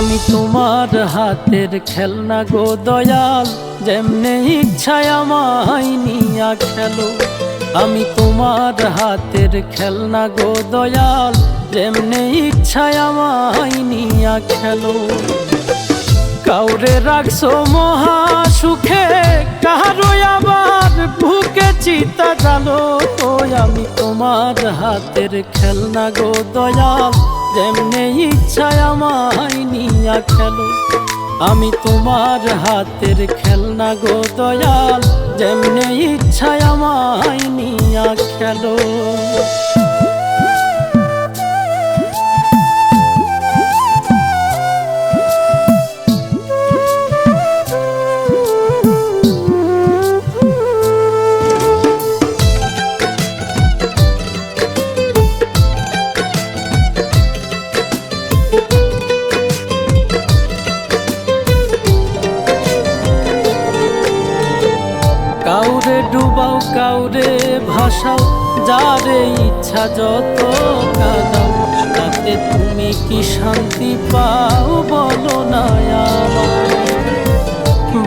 আমি তোমার হাতের খেলনা গো দয়াল, যেমনে ইচ্ছায় আমায় নিয়া খেলো। আমি তোমার হাতের খেলনা গো দয়াল, যেমনে ইচ্ছায় আমায় নিয়া খেলো। কাউরে রাখছো মহা সুখে, কারো আবার বুকে চিতা জালো। আমি তোমার হাতের খেলনা গো দয়াল, যেমনে ইচ্ছায় আমায় নিয়া খেলো। আমি তোমার হাতের খেলনা গো দয়াল, যেমনে ইচ্ছায় আমায় নিয়া খেলো। কাউরে ডুবাও কাউরে ভাসাও, যারে ইচ্ছা যত কাঁদাও, তাতে তুমি কি শান্তি পাও বলো না আমায়।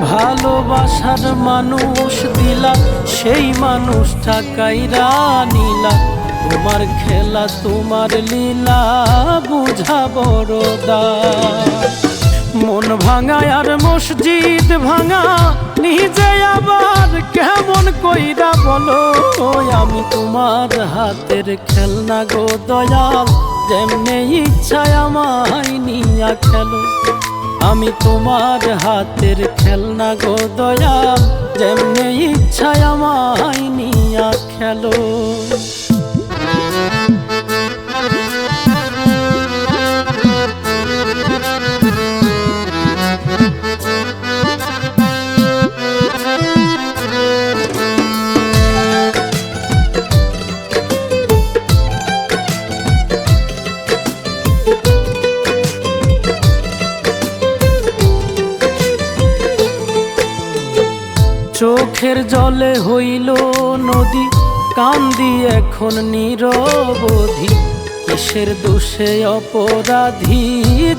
ভালোবাসার মানুষ দিলা, সেই মানুষটা কাইরা নিলা। তোমার খেলা তোমার লীলা, বুঝা বড় দায়। মন ভাঙা আর মসজিদ ভাঙা, নিজে আবার কেমন কইরা বলো। আমি তোমার হাতের খেলনা গো দয়াল, যেমনে ইচ্ছায় আমায় নিয়া খেলো। আমি তোমার হাতের খেলনা গো দয়াল, যেমনে ইচ্ছায় আমায় নিয়া খেলো। চোখের জলে হইল নদী, কান্দি এখন নিরবধি। কিসের দোষে অপরাধী,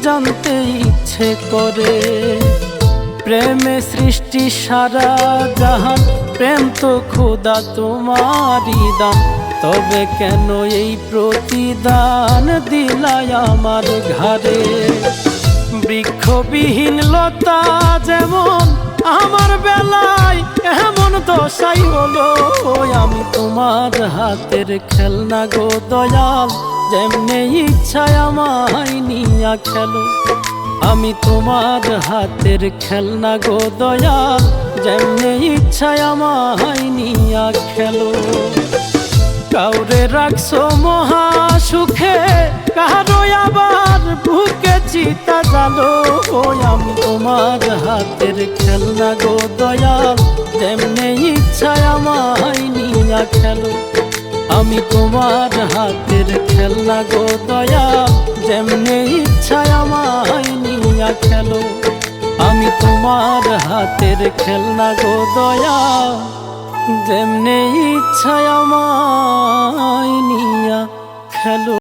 জানতে ইচ্ছে করে। প্রেমে সৃষ্টি সারা জাহান, প্রেম তো খোদা তোমারই দান। তবে কেন এই প্রতিদান দিলাই আমার ঘাড়ে। বৃক্ষবিহীন লতা যেমন আমার বেলায় এমন দশাই হলো। আমি তোমার হাতের খেলনা গো দয়াল, যেমনে ইচ্ছায় আমায় নিয়া খেলো। আমি তোমার হাতের খেলনা গো দয়াল, যেমনে ইচ্ছায় আমায় নিয়া খেলো। কাউরে রাখছো মহা সুখে, কারো আবার বুকে চিতা জালো। আমি তোমার হাতের খেলনা গো দয়াল, যেমনে ইচ্ছায় আমায় নিয়া খেলো। আমি তোমার হাতের খেলনা গো দয়াল, যেমনে ইচ্ছায় আমায় নিয়া খেলো। আমি তোমার হাতের খেলনা গো দয়াল, যেমনে ইচ্ছায় আমায় নিয়া খেলো।